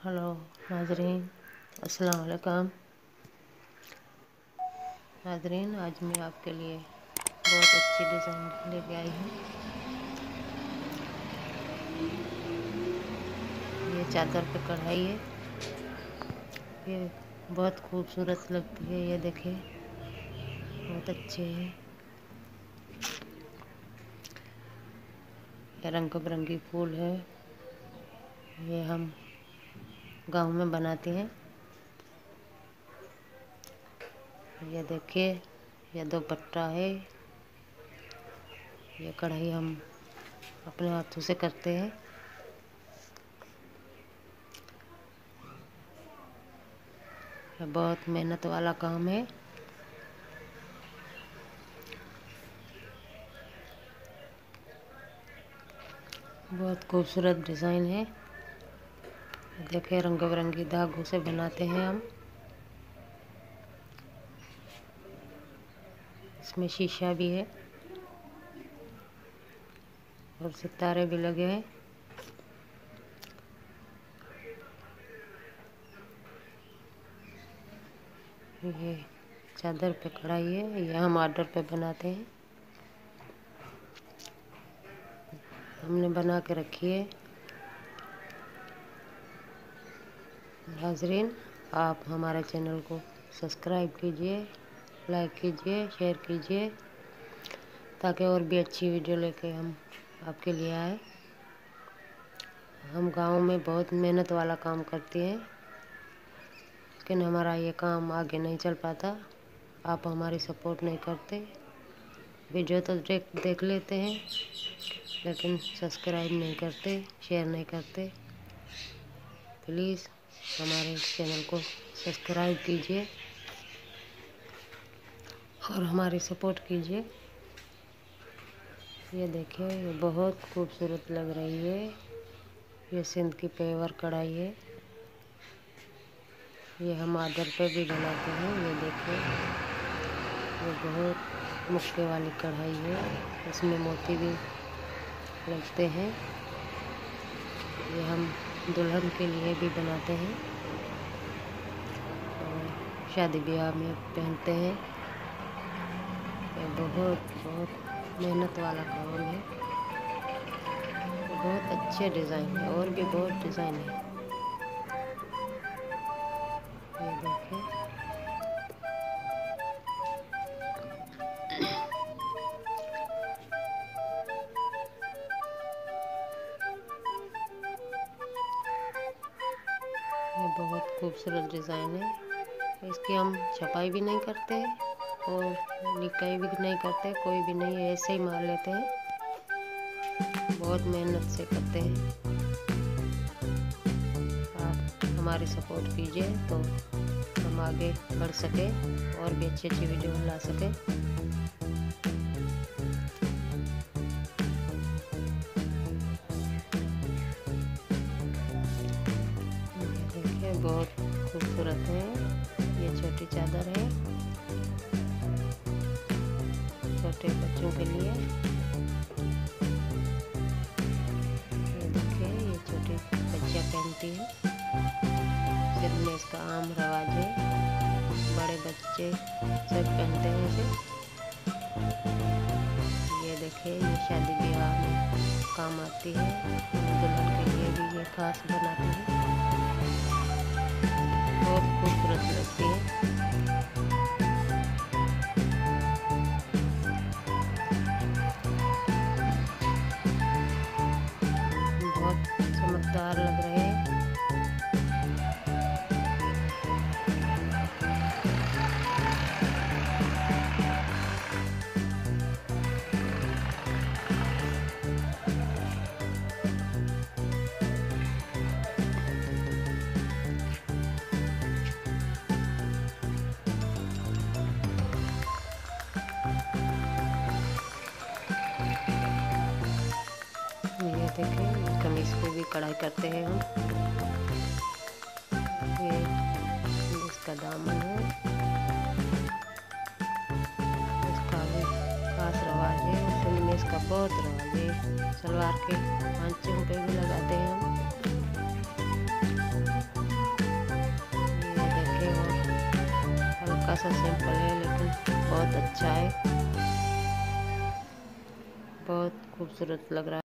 Hello नाजरीन, अस्सलाम वालेकुम। नाजरीन, आज मैं आपके लिए बहुत अच्छी डिज़ाइन लेके आई हूँ। ये चादर पे कढ़ाई है। ये बहुत खूबसूरत लगती है। ये देखिए, बहुत अच्छे है। ये रंग बिरंगी फूल है। ये हम गांव में बनाते हैं। ये देखिए, ये दुपट्टा है। ये कढ़ाई हम अपने हाथों से करते हैं। ये बहुत मेहनत वाला काम है। बहुत खूबसूरत डिज़ाइन है। देखिए, रंग बिरंगी धागों से बनाते हैं हम। इसमें शीशा भी है और सितारे भी लगे हैं। ये चादर पे कढ़ाई है। ये हम ऑर्डर पे बनाते हैं। हमने बना के रखी है। नाज़रीन, आप हमारे चैनल को सब्सक्राइब कीजिए, लाइक कीजिए, शेयर कीजिए, ताकि और भी अच्छी वीडियो लेके हम आपके लिए आए। हम गांव में बहुत मेहनत वाला काम करते हैं, लेकिन हमारा ये काम आगे नहीं चल पाता। आप हमारी सपोर्ट नहीं करते। वीडियो तो देख लेते हैं, लेकिन सब्सक्राइब नहीं करते, शेयर नहीं करते। प्लीज़ हमारे चैनल को सब्सक्राइब कीजिए और हमारी सपोर्ट कीजिए। ये देखिए, ये बहुत खूबसूरत लग रही है। ये सिंध की पेवर कढ़ाई है। ये हम आदर पे भी बनाते हैं। ये देखिए, ये बहुत मुक्के वाली कढ़ाई है। इसमें मोती भी लगते हैं। ये हम दुल्हन के लिए भी बनाते हैं और शादी ब्याह में पहनते हैं। ये बहुत बहुत मेहनत वाला काम है। बहुत अच्छे डिज़ाइन है और भी बहुत डिज़ाइन है। ये देखिए, ये बहुत खूबसूरत डिज़ाइन है। इसकी हम छपाई भी नहीं करते और लिखाई भी नहीं करते। कोई भी नहीं, ऐसे ही मार लेते हैं। बहुत मेहनत से करते हैं। आप हमारी सपोर्ट कीजिए तो हम आगे बढ़ सके और भी अच्छी अच्छी वीडियो ला सके। देखिए, बहुत खूबसूरत है। ये छोटी चादर है, छोटे बच्चों के लिए। ये देखिए, ये छोटी बच्चियाँ पहनती है। सिर में इसका आम रवाज है। बड़े बच्चे सब पहनते हैं इसे। ये देखिए, ये शादी ब्याह में काम आती है। दुल्हन के लिए भी ये खास बनाती है। बहुत खूबसूरत लगती है। बहुत चमकदार लग रहे हैं। ये देखें, कमीज पे भी कढ़ाई करते हैं हम। ये इसका दामन है। इसका भी खास रवाज है। सिंध में इसका बहुत रवाज है। सलवार के पांचों पे भी लगाते हैं हम। सा सिंपल है लेकिन बहुत अच्छा है, बहुत खूबसूरत लग रहा है।